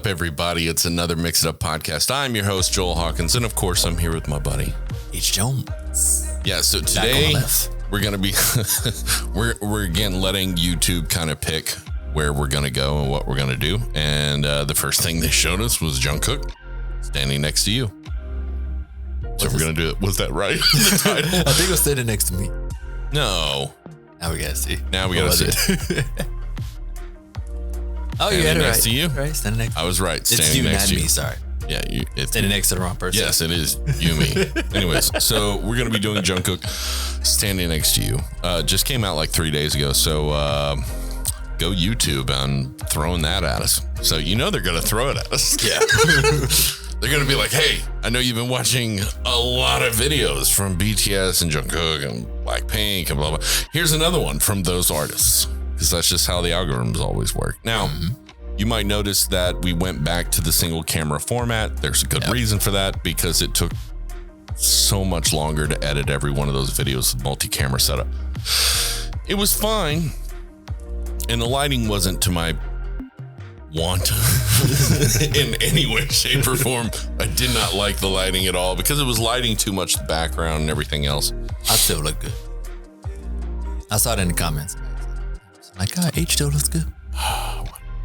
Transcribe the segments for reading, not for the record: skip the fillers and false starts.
everybody? It's another Mix It Up podcast. I'm your host, Joel Hawkins, and of course, I'm here with my buddy, Aich Jones. Yeah, so today we're going to be, we're again letting YouTube kind of pick where we're going to go and what we're going to do. And the first thing they showed us was Jungkook standing next to you. So we're going to do it. Was that right? The title? I think it was standing next to me. No. Now we got to see. Now we got to see. Oh, you got it next right. to you? Right, standing next. I was right. It's Standing you, next not to you. me. Sorry. Yeah, it's standing next to the wrong person. Yes, it is you, me. Anyways, so we're gonna be doing Jungkook standing next to you. Just came out like 3 days ago. So go YouTube and throwing that at us. So you know they're gonna throw it at us. Yeah. They're gonna be like, hey, I know you've been watching a lot of videos from BTS and Jungkook and Blackpink and blah blah. Here's another one from those artists, because that's just how the algorithms always work. Now, you might notice that we went back to the single camera format. There's a good reason for that, because it took so much longer to edit every one of those videos with multi-camera setup. It was fine, and the lighting wasn't to my want in any way, shape, or form. I did not like the lighting at all, because it was lighting too much the background and everything else. I still look good. I saw it in the comments. Like, H still looks good.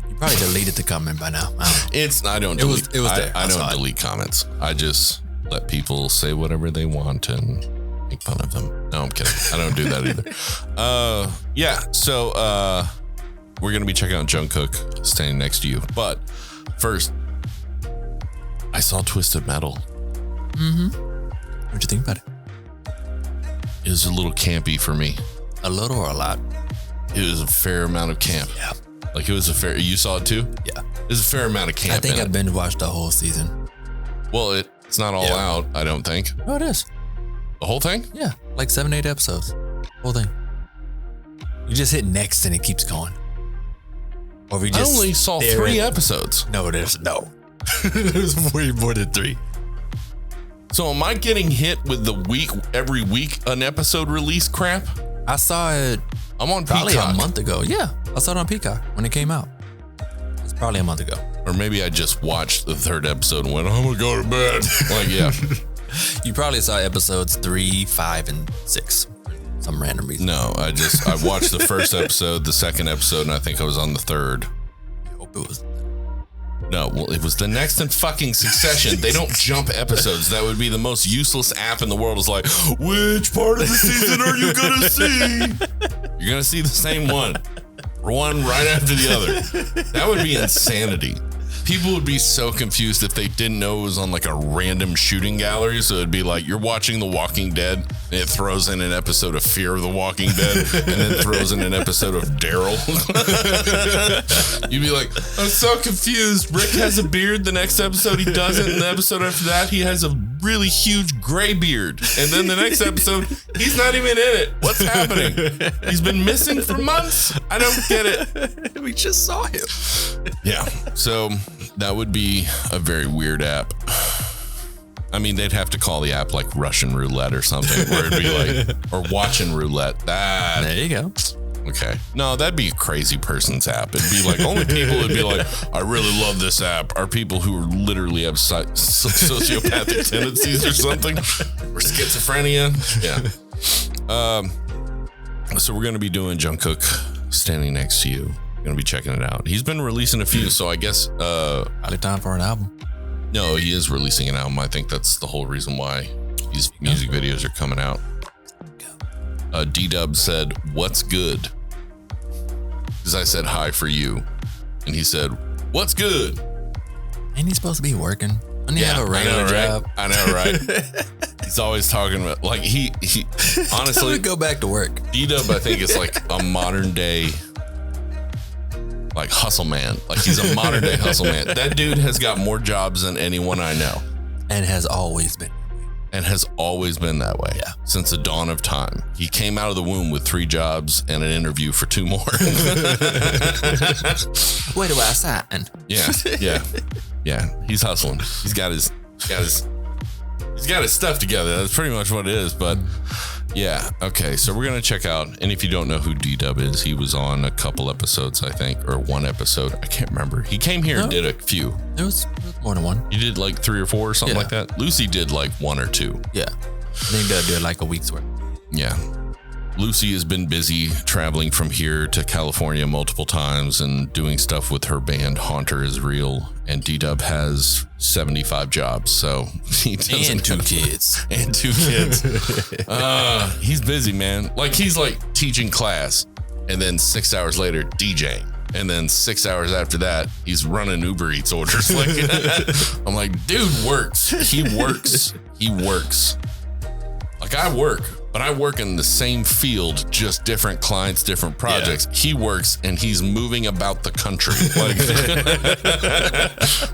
You probably deleted the comment by now. I don't delete. It was there. I don't delete comments. I just let people say whatever they want and make fun of them. No, I'm kidding. I don't do that either. Yeah. So we're going to be checking out Jungkook standing next to you. But first, I saw Twisted Metal. What'd you think about it? It was a little campy for me. A little or a lot? It was a fair amount of camp. Yeah. Like it was a fair, you saw it too? Yeah. There's a fair amount of camp. I think I binge watched the whole season. Well, it's not all out, I don't think. Oh, it is. The whole thing? Yeah. Like 7-8 episodes. Whole thing. You just hit next and it keeps going. Or we just I only saw 3 episodes. No, there's there's way more than 3. So am I getting hit with the every week an episode release crap? I saw it. I'm on probably Peacock. A month ago. Yeah, I saw it on Peacock when it came out. It's probably a month ago. Or maybe I just watched the 3rd episode and went, I'm gonna go to bed. Like, yeah. You probably saw episodes 3, 5, and 6. Some random reason. No, I watched the 1st episode, the 2nd episode, and I think I was on the 3rd. I hope it was. No, well, it was the next in fucking succession. They don't jump episodes. That would be the most useless app in the world. It's like, which part of the season are you gonna see? You're gonna see the same one right after the other. That would be insanity. People would be so confused if they didn't know it was on like a random shooting gallery. So it'd be like you're watching The Walking Dead and it throws in an episode of Fear of the Walking Dead and then throws in an episode of Daryl. You'd be like, I'm so confused. Rick has a beard. The next episode he doesn't. And the episode after that he has a really huge gray beard. And then the next episode he's not even in it. What's happening? He's been missing for months. I don't get it. We just saw him. Yeah. So that would be a very weird app. I mean, they'd have to call the app like Russian roulette or something, where it'd be like, or watching roulette. There you go. Okay. No, that'd be a crazy person's app. It'd be like, only people would be like, I really love this app are people who literally have sociopathic tendencies or something, or schizophrenia. Yeah. So we're going to be doing Jungkook standing next to you. Gonna be checking it out. He's been releasing a few, so I guess probably time for an album. No, he is releasing an album. I think that's the whole reason why these music videos are coming out. D-Dub said, "What's good?" Because I said hi for you, and he said, "What's good?" Ain't he supposed to be working? Doesn't he have a regular job? I know, right? He's always talking about like he honestly go back to work. D-Dub, I think, is like a modern day. Like hustle man. Like he's a modern day hustle man. That dude has got more jobs than anyone I know. And has always been. That way. Yeah. Since the dawn of time. He came out of the womb with 3 jobs and an interview for 2 more. Where do I sign? Yeah. He's hustling. He's got his stuff together. That's pretty much what it is. But Yeah. Okay. So we're going to check out. And if you don't know who D-Dub is, he was on a couple episodes, I think, or one episode. I can't remember. He came here and did a few. It was more than one. You did like 3 or 4 or something like that. Lucy did like 1 or 2. Yeah. I think they'll do like a week's worth. Yeah. Lucy has been busy traveling from here to California multiple times and doing stuff with her band Haunter is Real. And D-Dub has 75 jobs, so he doesn't and 2 kids. And 2 kids. He's busy, man. Like he's like teaching class, and then 6 hours later DJing, and then 6 hours after that he's running Uber Eats orders. Like I'm like, dude works. He works. He works. Like I work. But I work in the same field, just different clients, different projects. Yeah. He works and he's moving about the country.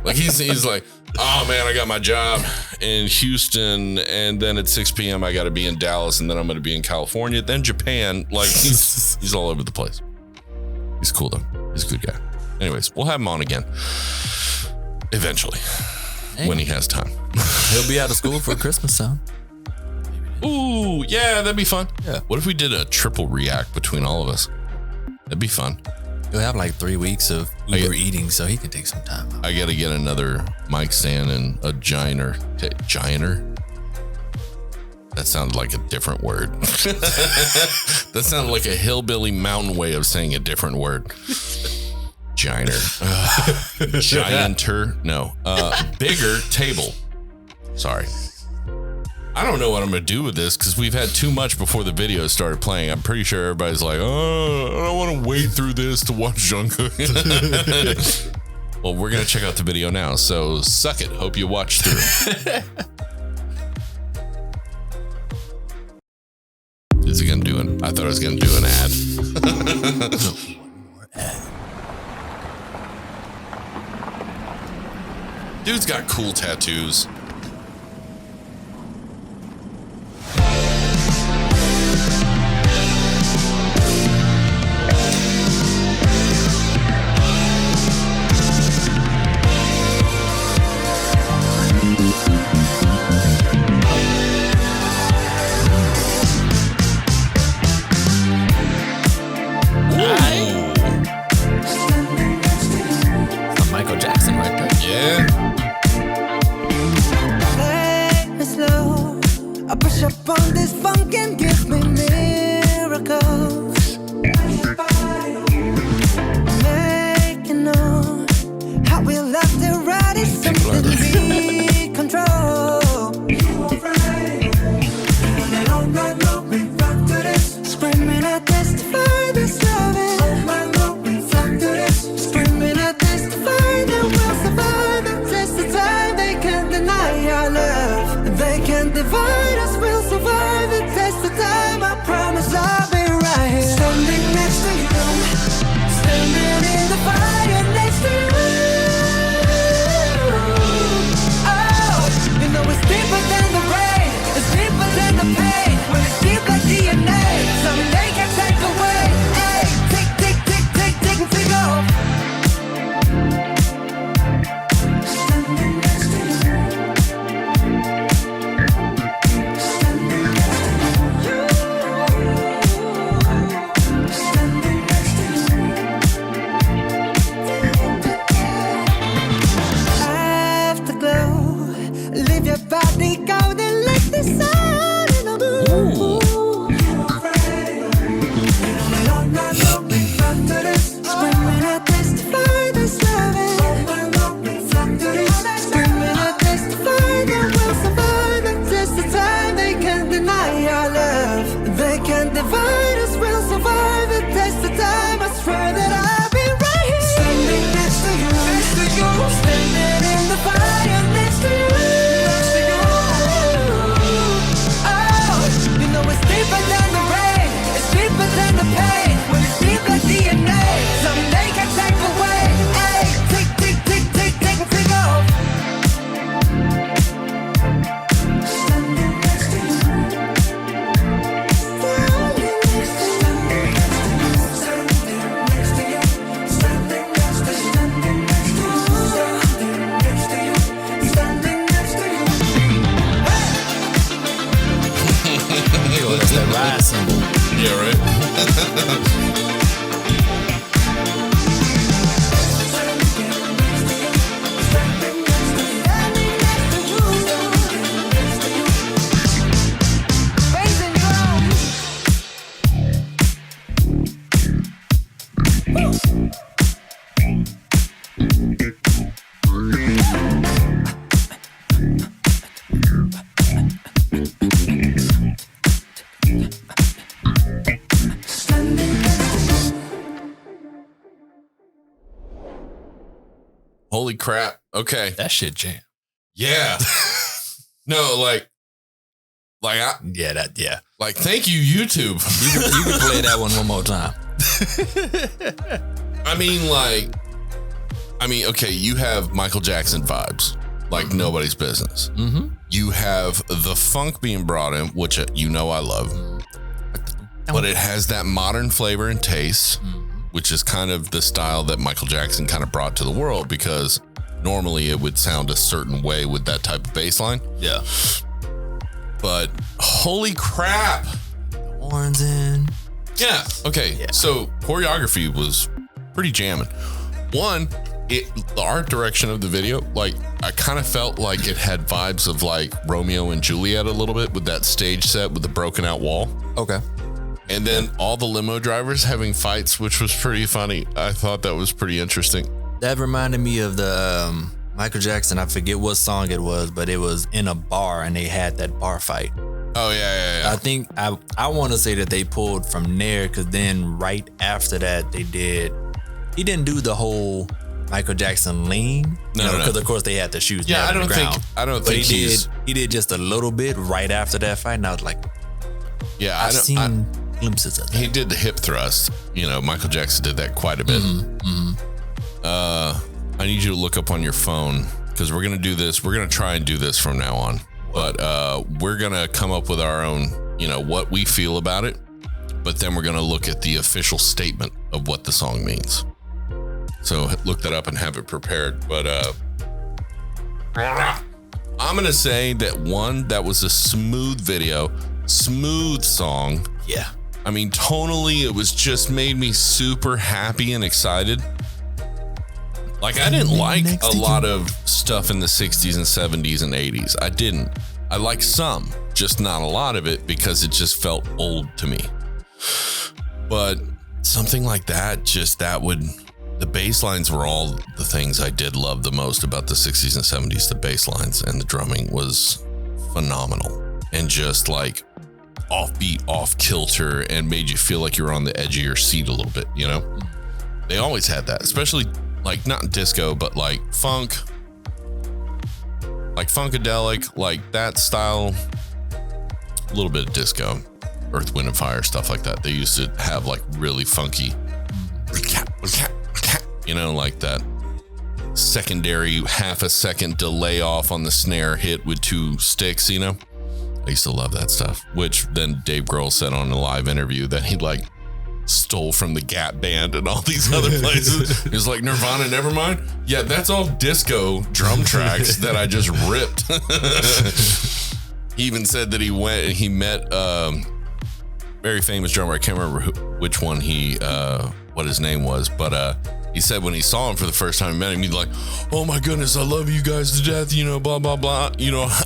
Like he's like, oh man, I got my job in Houston, and then at 6 p.m. I got to be in Dallas, and then I'm going to be in California, then Japan. Like he's all over the place. He's cool though. He's a good guy. Anyways, we'll have him on again eventually when he has time. He'll be out of school for Christmas time. Ooh, yeah, that'd be fun. Yeah. What if we did a triple react between all of us? That'd be fun. You'll have like 3 weeks of Uber eating, so he can take some time out. I got to get another mic stand and a gianter. Gianter? That sounded like a different word. That sounded like a hillbilly mountain way of saying a different word. Gianter. Gianter. No. Bigger table. Sorry. I don't know what I'm going to do with this because we've had too much before the video started playing. I'm pretty sure everybody's like, oh, I don't want to wait through this to watch Jungkook. Well, we're going to check out the video now. So suck it. Hope you watch through. Is he going to do an? I thought I was going to do an ad. Dude's got cool tattoos. Holy crap. Okay. That shit jam. Yeah. No, like Yeah. like, thank you, YouTube. You can play that one more time. I mean, okay, you have Michael Jackson vibes, like nobody's business. Mm-hmm. You have the funk being brought in, which you know I love, but it has that modern flavor and taste, which is kind of the style that Michael Jackson kind of brought to the world, because normally it would sound a certain way with that type of bass line. Yeah. But holy crap. Horns in. Yeah. Okay. Yeah. So choreography was pretty jamming. One, the art direction of the video, like, I kind of felt like it had vibes of like Romeo and Juliet a little bit, with that stage set with the broken out wall. Okay. And then all the limo drivers having fights, which was pretty funny. I thought that was pretty interesting. That reminded me of the Michael Jackson. I forget what song it was, but it was in a bar and they had that bar fight. Oh, yeah. I think I want to say that they pulled from there, because then right after that he didn't do the whole Michael Jackson lean. No. Because of course they had the shoes. Yeah, down on the ground. I don't think he did just a little bit right after that fight. And I was like, yeah, I've seen glimpses of that. He did the hip thrust. You know, Michael Jackson did that quite a bit. I need you to look up on your phone, because we're going to do this. We're going to try and do this from now on. But we're going to come up with our own, what we feel about it. But then we're going to look at the official statement of what the song means. So look that up and have it prepared. But I'm going to say that was a smooth video, smooth song. Yeah. I mean, tonally, it was just made me super happy and excited. Like, I didn't like a lot of stuff in the 60s and 70s and 80s. I didn't. I like some, just not a lot of it, because it just felt old to me. But something like that, the bass lines were all the things I did love the most about the 60s and 70s. The bass lines and the drumming was phenomenal, and just like offbeat, off kilter, and made you feel like you were on the edge of your seat a little bit, They always had that, especially like not disco, but like funk, like funkadelic, like that style, a little bit of disco, Earth, Wind and Fire, stuff like that. They used to have like really funky, like that secondary half a second delay off on the snare hit with two sticks, I used to love that stuff, which then Dave Grohl said on a live interview that he like stole from the Gap Band and all these other places. He was like, Nirvana, Nevermind? Yeah, that's all disco drum tracks that I just ripped. He even said that he met very famous drummer. I can't remember which one what his name was, but he said when he saw him for the first time, he met him, he's like, oh my goodness, I love you guys to death, blah, blah, blah.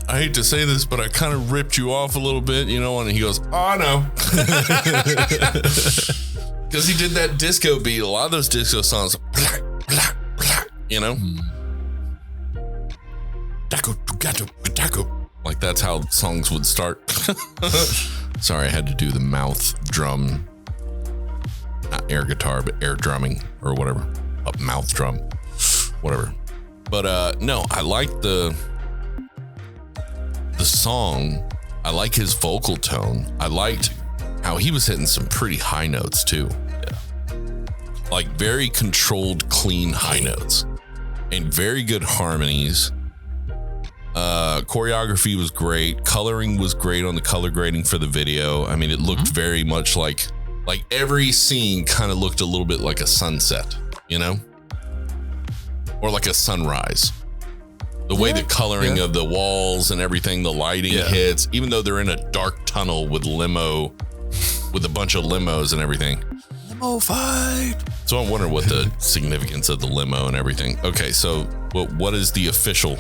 I hate to say this, but I kind of ripped you off a little bit, and he goes, oh, no. Because he did that disco beat. A lot of those disco songs, like that's how songs would start. Sorry, I had to do the mouth drum, not air guitar, but air drumming or whatever. A mouth drum, whatever. But no, I like the song. I like his vocal tone. I liked how he was hitting some pretty high notes too. Yeah. Like very controlled, clean high notes and very good harmonies. Choreography was great. Coloring was great on the color grading for the video. I mean, it looked very much like every scene kind of looked a little bit like a sunset, or like a sunrise. The way the coloring of the walls and everything, the lighting hits, even though they're in a dark tunnel with a bunch of limos and everything. Limo fight. So I'm wondering what the significance of the limo and everything. Okay, so what is the official?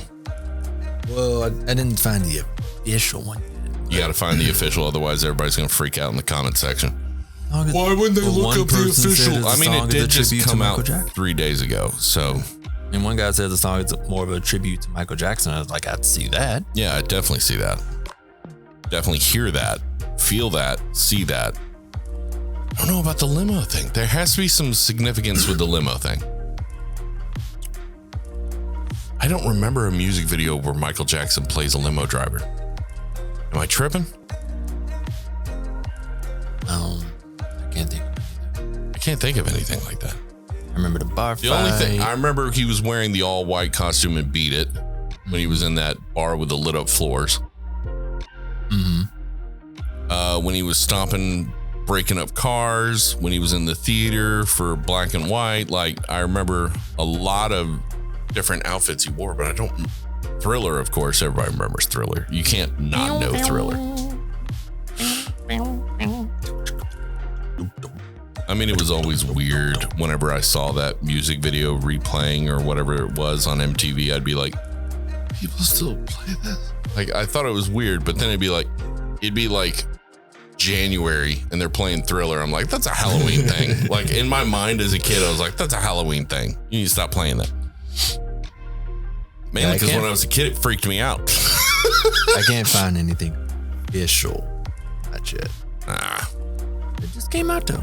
Well, I didn't find the official one. You got to find the official, otherwise everybody's going to freak out in the comment section. Why wouldn't they look up the official? I mean, it did just come out 3 days ago. So, and one guy said the song is more of a tribute to Michael Jackson. I was like, I'd see that. Yeah, I definitely see that. Definitely hear that, feel that, see that. I don't know about the limo thing. There has to be some significance with the limo thing. I don't remember a music video where Michael Jackson plays a limo driver. Am I tripping? I can't think of anything like that. I remember the bar fight. The only thing I remember, he was wearing the all white costume and Beat It when he was in that bar with the lit up floors. When he was stomping, breaking up cars, when he was in the theater for Black and White. Like, I remember a lot of different outfits he wore, but I don't. Thriller, of course, everybody remembers Thriller. You can't not know Thriller. I mean, it was always weird whenever I saw that music video replaying or whatever it was on MTV. I'd be like, people still play this? Like, I thought it was weird, but then it'd be like January and they're playing Thriller. I'm like, that's a Halloween thing. Like, in my mind as a kid, I was like, that's a Halloween thing. You need to stop playing that. Mainly because when I was a kid, it freaked me out. I can't find anything official. Not yet. It just came out though.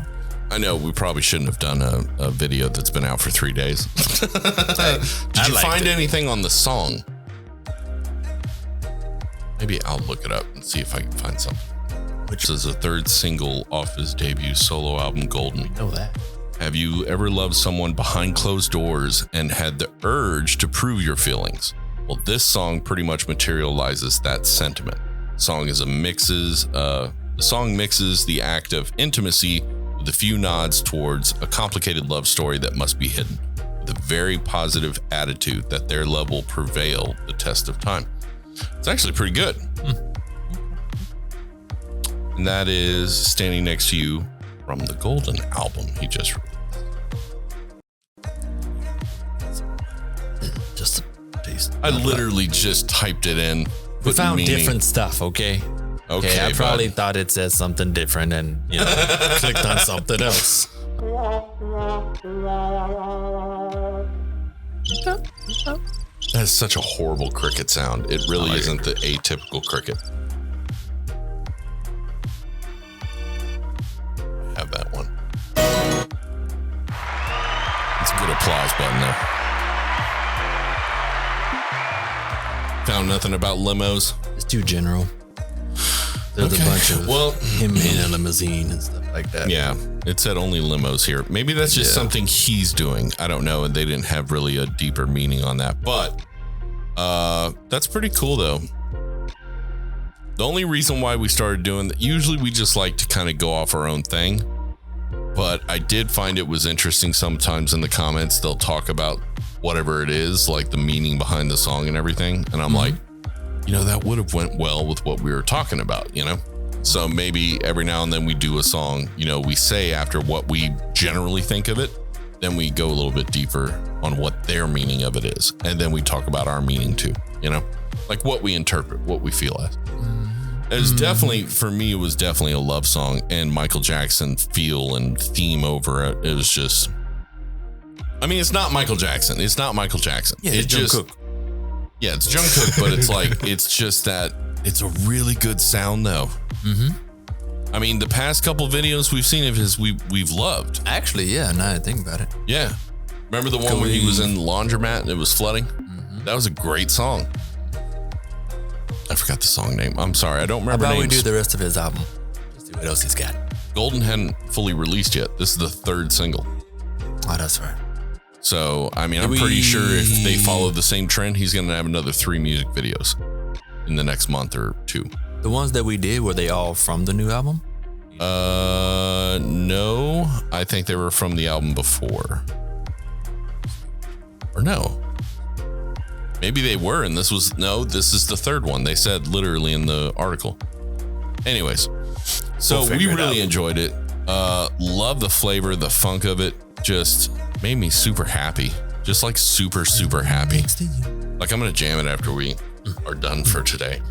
I know we probably shouldn't have done a video that's been out for 3 days. Did you find anything on the song? Maybe I'll look it up and see if I can find something. Which is the third single off his debut solo album, Golden. We know that. Have you ever loved someone behind closed doors and had the urge to prove your feelings? Well, this song pretty much materializes that sentiment. The song mixes the act of intimacy with a few nods towards a complicated love story that must be hidden, with a very positive attitude that their love will prevail the test of time. It's actually pretty good. And that is Standing Next to You from the Golden album he just released. Just a taste. I literally just typed it in. We found different stuff, okay? Okay, I probably thought it said something different and, clicked on something else. That is such a horrible cricket sound. It really isn't the atypical cricket. I have that one. It's a good applause button there. Found nothing about limos. It's too general. There's a bunch of him in a limousine and stuff like that. Yeah, it said only limos here. Maybe that's just something he's doing. I don't know. And they didn't have really a deeper meaning on that. But that's pretty cool, though. The only reason why we started doing that, usually we just like to kind of go off our own thing. But I did find it was interesting sometimes in the comments, they'll talk about whatever it is, like the meaning behind the song and everything. And I'm like, that would have went well with what we were talking about, So maybe every now and then we do a song, we say after what we generally think of it, then we go a little bit deeper on what their meaning of it is. And then we talk about our meaning too, like what we interpret, what we feel as. It was definitely, for me, it was definitely a love song, and Michael Jackson feel and theme over it. It was just, it's not Michael Jackson. It's not Michael Jackson. Yeah, it's Jungkook. Yeah, it's Jungkook, but it's like, it's just that it's a really good sound though. The past couple videos we've seen of his, we've loved. Actually, yeah, now I think about it. Yeah. Remember the one where he was in the laundromat and it was flooding? That was a great song. I forgot the song name. I'm sorry. I don't remember names. How about we do the rest of his album? Let's see what else he's got. Golden hadn't fully released yet. This is the third single. Oh, that's right. So, I'm pretty sure if they follow the same trend, he's going to have another 3 music videos in the next month or 2. The ones that we did, were they all from the new album? No. I think they were from the album before. Or no. Maybe they were, and this is the third one. They said literally in the article. Anyways, so we really enjoyed it. Love the flavor, the funk of it. Just made me super happy. Just like super, super happy. Like I'm going to jam it after we are done for today.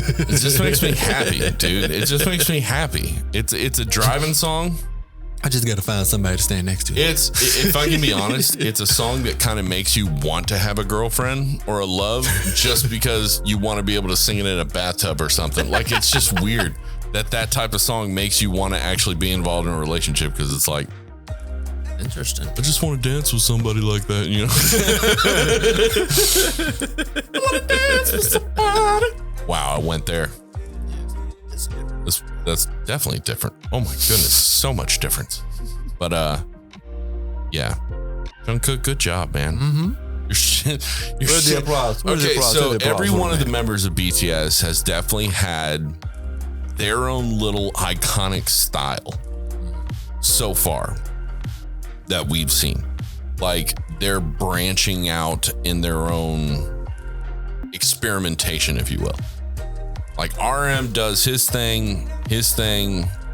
It just makes me happy, dude. It just makes me happy. It's a driving song. I just got to find somebody to stand next to. If I can be honest, it's a song that kind of makes you want to have a girlfriend or a love just because you want to be able to sing it in a bathtub or something. Like, it's just weird that type of song makes you want to actually be involved in a relationship, because it's like, interesting. I just want to dance with somebody like that, you know? I want to dance with somebody. Wow, I went there. That's definitely different. Oh my goodness, so much difference. But yeah, Jungkook, good job, man. Mm-hmm. Where's the applause? Okay, so every one of the members of BTS has definitely had their own little iconic style so far that we've seen. Like, they're branching out in their own experimentation, if you will. Like, RM does his thing.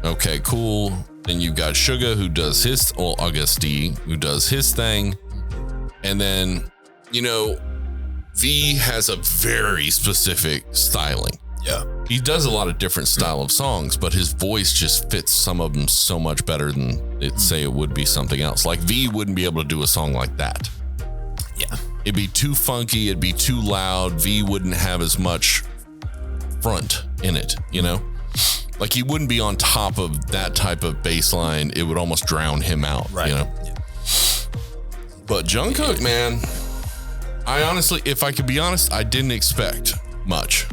Okay, cool. Then you've got Suga, who does his, well, Auguste, who does his thing. And then, you know, V has a very specific styling. Yeah. He does a lot of different style of songs, but his voice just fits some of them so much better than it would be something else. Like, V wouldn't be able to do a song like that. Yeah. It'd be too funky. It'd be too loud. V wouldn't have as much front in it, you know? Like, he wouldn't be on top of that type of bass line. It would almost drown him out, right? You know? Yeah. But Jungkook, man, I honestly, if I could be honest, I didn't expect much.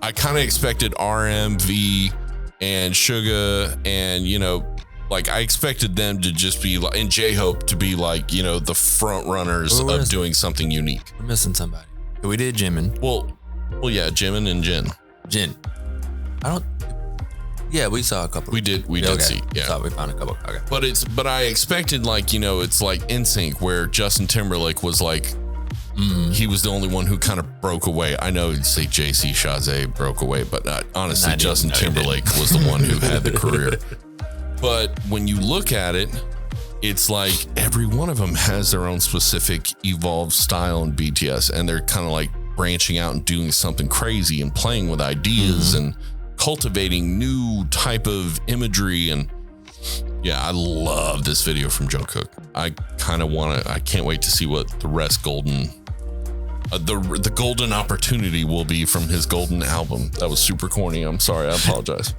I kind of expected RM, V, and Suga, and, you know, like, I expected them to just be like, and J-Hope to be like, you know, the front runners of doing something unique. We're missing somebody. We did Jimin. Well, yeah, Jimin and Jin. Yeah, we saw a couple. We did see. Yeah, We found a couple. Okay. But I expected, like, you know, it's like NSYNC, where Justin Timberlake was like, he was the only one who kind of broke away. I know you'd say JC Chazé broke away, but honestly, Justin Timberlake was the one who had the career. But when you look at it, it's like every one of them has their own specific evolved style in BTS, and they're kind of like branching out and doing something crazy and playing with ideas and cultivating new type of imagery. And yeah, I love this video from Jungkook. I can't wait to see what the rest the golden opportunity will be from his golden album. That was super corny. I'm sorry. I apologize.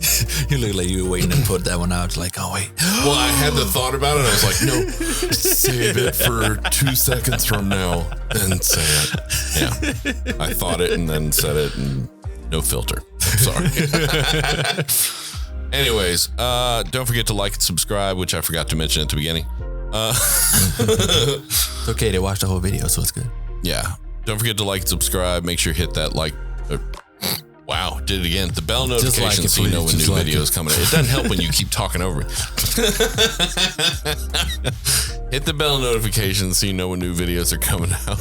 You look like you were waiting to put that one out. It's like, oh wait. Well, I had the thought about it. I was like, no, save it for 2 seconds from now, then say it. Yeah. I thought it and then said it, and no filter. I'm sorry. Anyways, don't forget to like and subscribe, which I forgot to mention at the beginning. It's okay. They watched the whole video, so it's good. Yeah. Don't forget to like and subscribe. Make sure you hit that like. Wow, did it again. The bell notification so you know when new videos coming in. It doesn't help when you keep talking over it. Hit the bell notification so you know when new videos are coming out.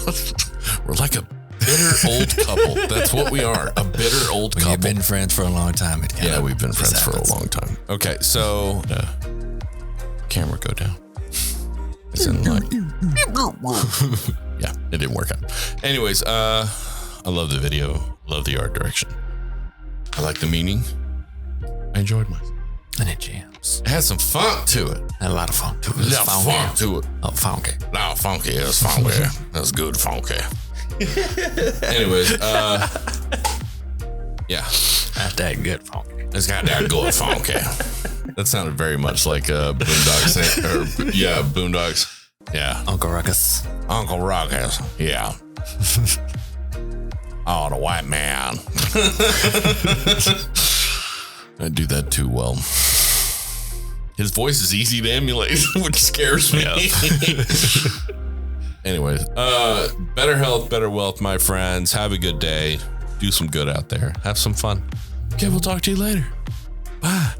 We're like a bitter old couple. That's what we are. A bitter old couple. We've been friends for a long time. Yeah, we've been friends for a long time. Okay, so camera go down. It's in like. Yeah, it didn't work out. Anyways, I love the video. Love the art direction. I like the meaning. I enjoyed myself. And it jams. It had some funk to it. Had a lot of funk to it. Yeah, funk to it. Oh, funky. No, funky. It was funky. That was good funky. Anyways, yeah. That's that good funky. It's got that good funky. That sounded very much like Boondocks. Boondocks. Yeah. Uncle Ruckus. Uncle Ruckus. Yeah. Oh, the white man. I do that too well. His voice is easy to emulate, which scares me. Yeah. Anyways, better health, better wealth, my friends. Have a good day. Do some good out there. Have some fun. Okay, we'll talk to you later. Bye.